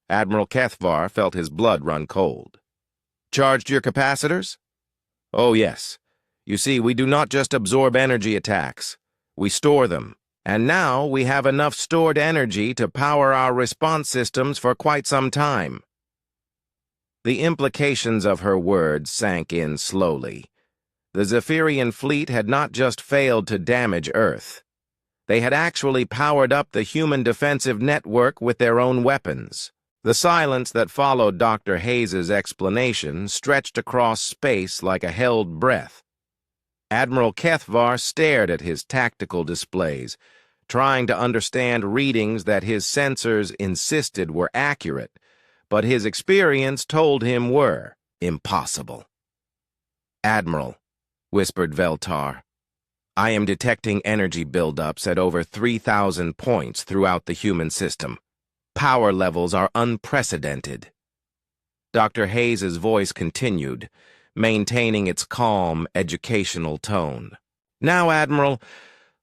Admiral HFY felt his blood run cold. Charged your capacitors? Oh, yes. You see, we do not just absorb energy attacks. We store them, and now we have enough stored energy to power our response systems for quite some time. The implications of her words sank in slowly. The Zephyrian fleet had not just failed to damage Earth. They had actually powered up the human defensive network with their own weapons. The silence that followed Dr. Hayes's explanation stretched across space like a held breath. Admiral HFY stared at his tactical displays, trying to understand readings that his sensors insisted were accurate, but his experience told him were impossible. Admiral, whispered Veltar, I am detecting energy buildups at over 3,000 points throughout the human system. Power levels are unprecedented. Dr. Hayes's voice continued, maintaining its calm, educational tone. Now, Admiral,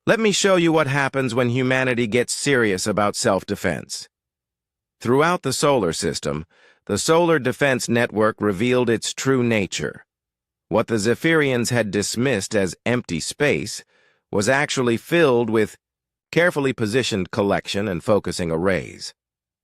let me show you what happens when humanity gets serious about self-defense. Throughout the solar system, the solar defense network revealed its true nature. What the Zephyrians had dismissed as empty space was actually filled with carefully positioned collection and focusing arrays.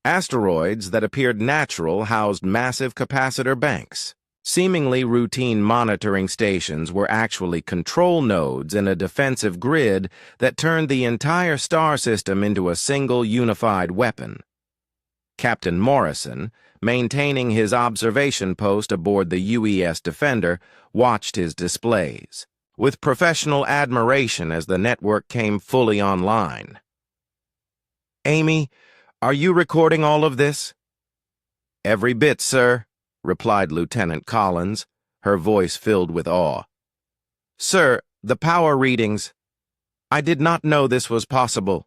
Asteroids that appeared natural housed massive capacitor banks. Seemingly routine monitoring stations were actually control nodes in a defensive grid that turned the entire star system into a single unified weapon. Captain Morrison, maintaining his observation post aboard the UES Defender, watched his displays. with professional admiration as the network came fully online. "Amy, are you recording all of this?" "Every bit, sir," replied Lieutenant Collins, her voice filled with awe. "Sir, the power readings. I did not know this was possible."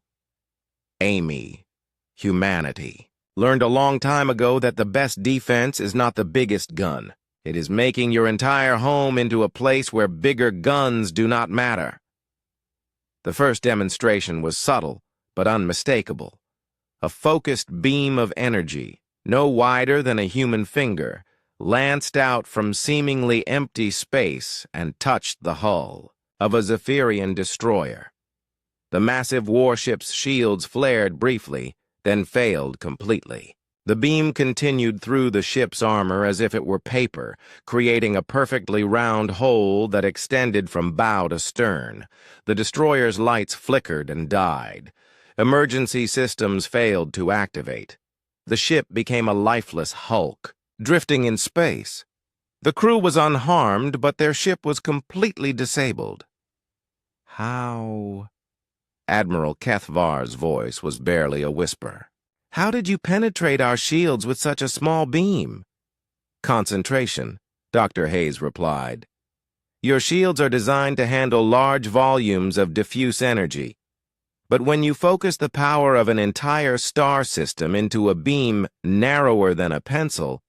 Amy, humanity, learned a long time ago that the best defense is not the biggest gun. It is making your entire home into a place where bigger guns do not matter. The first demonstration was subtle, but unmistakable. A focused beam of energy, no wider than a human finger, lanced out from seemingly empty space and touched the hull of a Zephyrian destroyer. The massive warship's shields flared briefly, then failed completely. The beam continued through the ship's armor as if it were paper, creating a perfectly round hole that extended from bow to stern. The destroyer's lights flickered and died. Emergency systems failed to activate. The ship became a lifeless hulk, drifting in space. The crew was unharmed, but their ship was completely disabled. "How?" Admiral HFY's voice was barely a whisper. "How did you penetrate our shields with such a small beam?" "Concentration," Dr. Hayes replied. "Your shields are designed to handle large volumes of diffuse energy. But when you focus the power of an entire star system into a beam narrower than a pencil,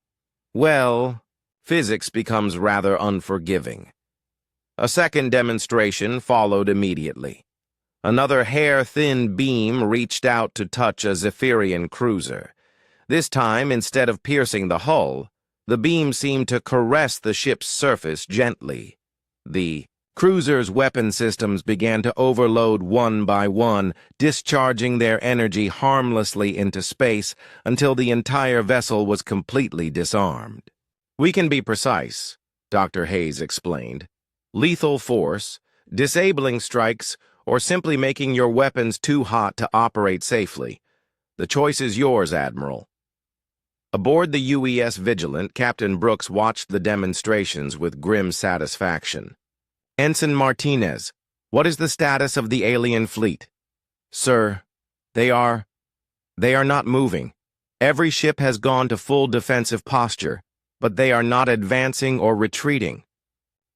well, physics becomes rather unforgiving." A second demonstration followed immediately. Another hair-thin beam reached out to touch a Zephyrian cruiser. This time, instead of piercing the hull, the beam seemed to caress the ship's surface gently. The cruiser's weapon systems began to overload one by one, discharging their energy harmlessly into space until the entire vessel was completely disarmed. "We can be precise," Dr. Hayes explained. "Lethal force, disabling strikes, or simply making your weapons too hot to operate safely. The choice is yours, Admiral." Aboard the UES Vigilant, Captain Brooks watched the demonstrations with grim satisfaction. "Ensign Martinez, what is the status of the alien fleet?" "Sir, they are not moving. Every ship has gone to full defensive posture, but they are not advancing or retreating."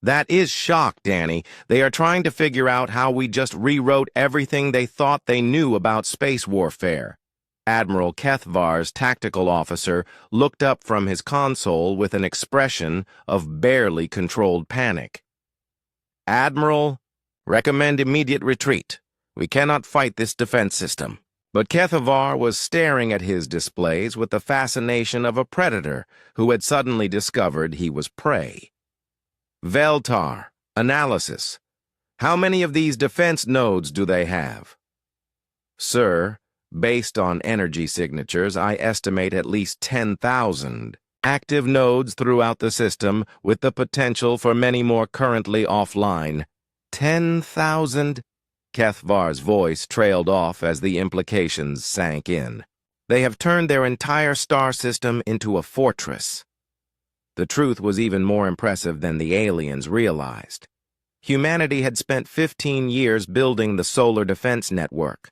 "That is shock, Danny. They are trying to figure out how we just rewrote everything they thought they knew about space warfare." Admiral HFY's tactical officer looked up from his console with an expression of barely controlled panic. "Admiral, recommend immediate retreat. We cannot fight this defense system." But HFY was staring at his displays with the fascination of a predator who had suddenly discovered he was prey. "Veltar, analysis. How many of these defense nodes do they have?" "Sir, based on energy signatures, I estimate at least 10,000 active nodes throughout the system, with the potential for many more currently offline." 10,000? HFY's voice trailed off as the implications sank in. "They have turned their entire star system into a fortress." The truth was even more impressive than the aliens realized. Humanity had spent 15 years building the solar defense network.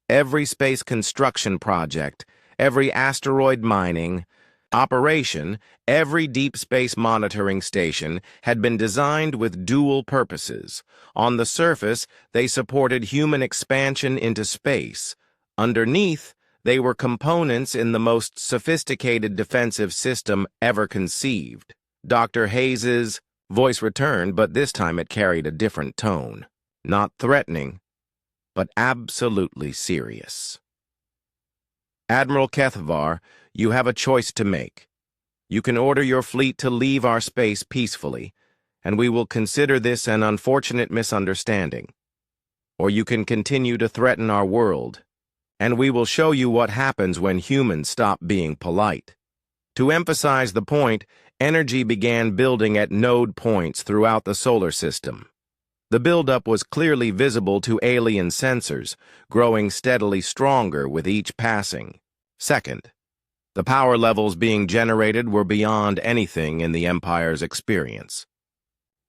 Every space construction project, every asteroid mining operation, every deep space monitoring station had been designed with dual purposes. On the surface, they supported human expansion into space. Underneath, they were components in the most sophisticated defensive system ever conceived. Dr. Hayes's voice returned, but this time it carried a different tone. Not threatening, but absolutely serious. "Admiral HFY, you have a choice to make. You can order your fleet to leave our space peacefully, and we will consider this an unfortunate misunderstanding. Or you can continue to threaten our world, and we will show you what happens when humans stop being polite." To emphasize the point, energy began building at node points throughout the solar system. The buildup was clearly visible to alien sensors, growing steadily stronger with each passing second. The power levels being generated were beyond anything in the Empire's experience.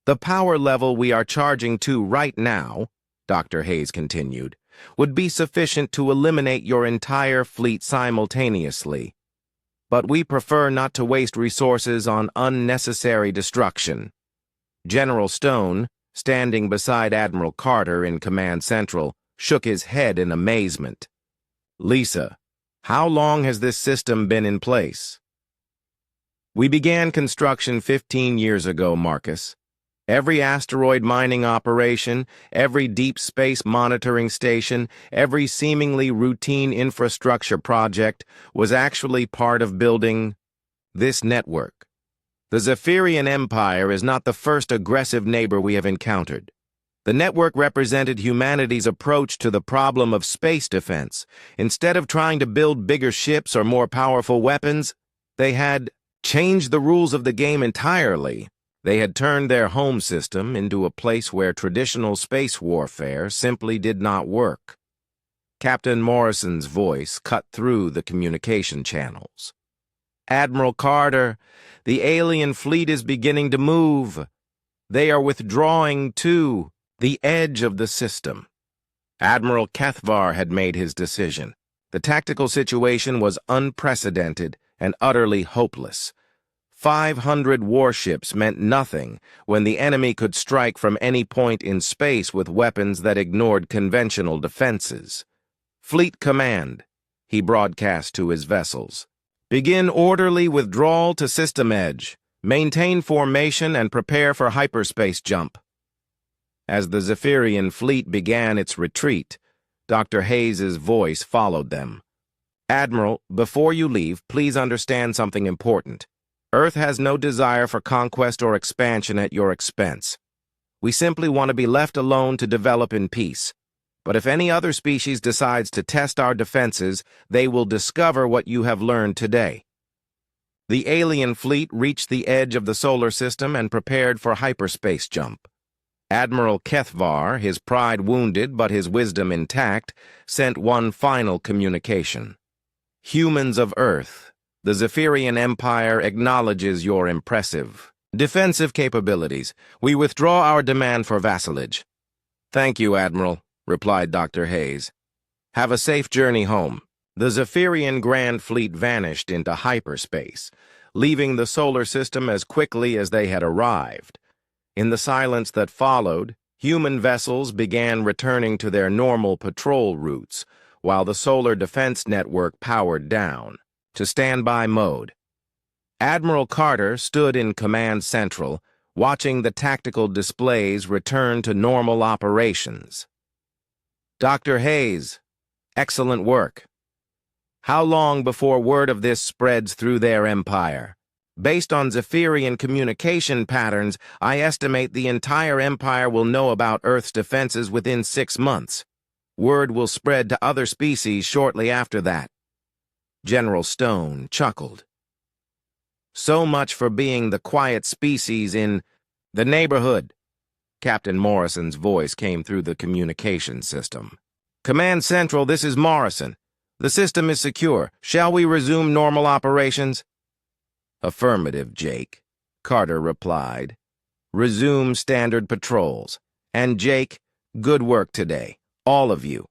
The power level we are charging to right now, Dr. Hayes continued, would be sufficient to eliminate your entire fleet simultaneously. But we prefer not to waste resources on unnecessary destruction. General Stone, standing beside Admiral Carter in Command Central, shook his head in amazement. Lisa, how long has this system been in place? We began construction 15 years ago, Marcus. Every asteroid mining operation, every deep space monitoring station, every seemingly routine infrastructure project was actually part of building this network. The Zephyrian Empire is not the first aggressive neighbor we have encountered. The network represented humanity's approach to the problem of space defense. Instead of trying to build bigger ships or more powerful weapons, they had changed the rules of the game entirely. They had turned their home system into a place where traditional space warfare simply did not work. Captain Morrison's voice cut through the communication channels. Admiral Carter, the alien fleet is beginning to move. They are withdrawing to the edge of the system. Admiral HFY had made his decision. The tactical situation was unprecedented and utterly hopeless. 500 warships meant nothing when the enemy could strike from any point in space with weapons that ignored conventional defenses. Fleet Command, he broadcast to his vessels. Begin orderly withdrawal to system edge. Maintain formation and prepare for hyperspace jump. As the Zephyrian fleet began its retreat, Dr. Hayes's voice followed them. Admiral, before you leave, please understand something important. Earth has no desire for conquest or expansion at your expense. We simply want to be left alone to develop in peace. But if any other species decides to test our defenses, they will discover what you have learned today. The alien fleet reached the edge of the solar system and prepared for hyperspace jump. Admiral HFY, his pride wounded but his wisdom intact, sent one final communication. Humans of Earth, the Zephyrian Empire acknowledges your impressive defensive capabilities. We withdraw our demand for vassalage. Thank you, Admiral, replied Dr. Hayes. Have a safe journey home. The Zephyrian Grand Fleet vanished into hyperspace, leaving the solar system as quickly as they had arrived. In the silence that followed, human vessels began returning to their normal patrol routes, while the solar defense network powered down to standby mode. Admiral Carter stood in Command Central, watching the tactical displays return to normal operations. Dr. Hayes, excellent work. How long before word of this spreads through their empire? Based on Zephyrian communication patterns, I estimate the entire empire will know about Earth's defenses within 6 months. Word will spread to other species shortly after that. General Stone chuckled. So much for being the quiet species in the neighborhood. Captain Morrison's voice came through the communication system. Command Central, this is Morrison. The system is secure. Shall we resume normal operations? Affirmative, Jake, Carter replied. Resume standard patrols. And Jake, good work today, all of you.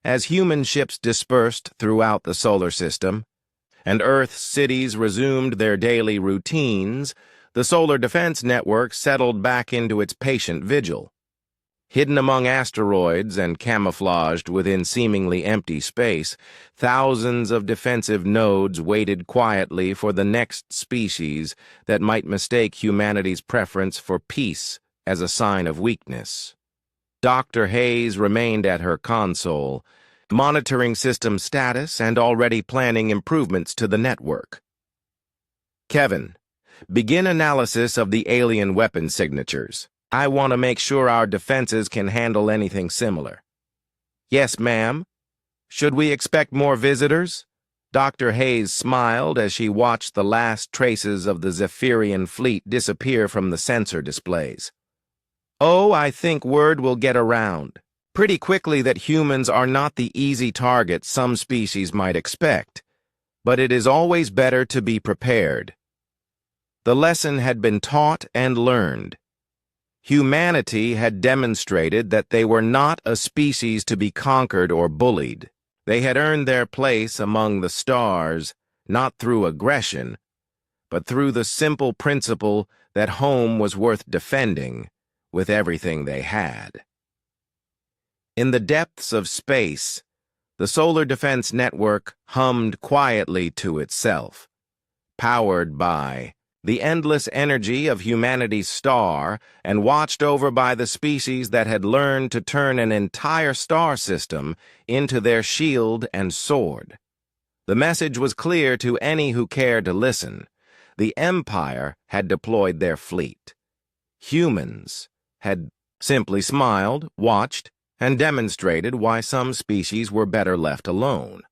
As human ships dispersed throughout the solar system, and Earth's cities resumed their daily routines, the solar defense network settled back into its patient vigil. Hidden among asteroids and camouflaged within seemingly empty space, thousands of defensive nodes waited quietly for the next species that might mistake humanity's preference for peace as a sign of weakness. Dr. Hayes remained at her console, monitoring system status and already planning improvements to the network. Kevin, begin analysis of the alien weapon signatures. I want to make sure our defenses can handle anything similar. Yes, ma'am. Should we expect more visitors? Dr. Hayes smiled as she watched the last traces of the Zephyrian fleet disappear from the sensor displays. Oh, I think word will get around pretty quickly that humans are not the easy target some species might expect, but it is always better to be prepared. The lesson had been taught and learned. Humanity had demonstrated that they were not a species to be conquered or bullied. They had earned their place among the stars, not through aggression, but through the simple principle that home was worth defending with everything they had. In the depths of space, the Solar Defense Network hummed quietly to itself, powered by the endless energy of humanity's star and watched over by the species that had learned to turn an entire star system into their shield and sword. The message was clear to any who cared to listen. The Empire had deployed their fleet. Humans had simply smiled, watched, and demonstrated why some species were better left alone.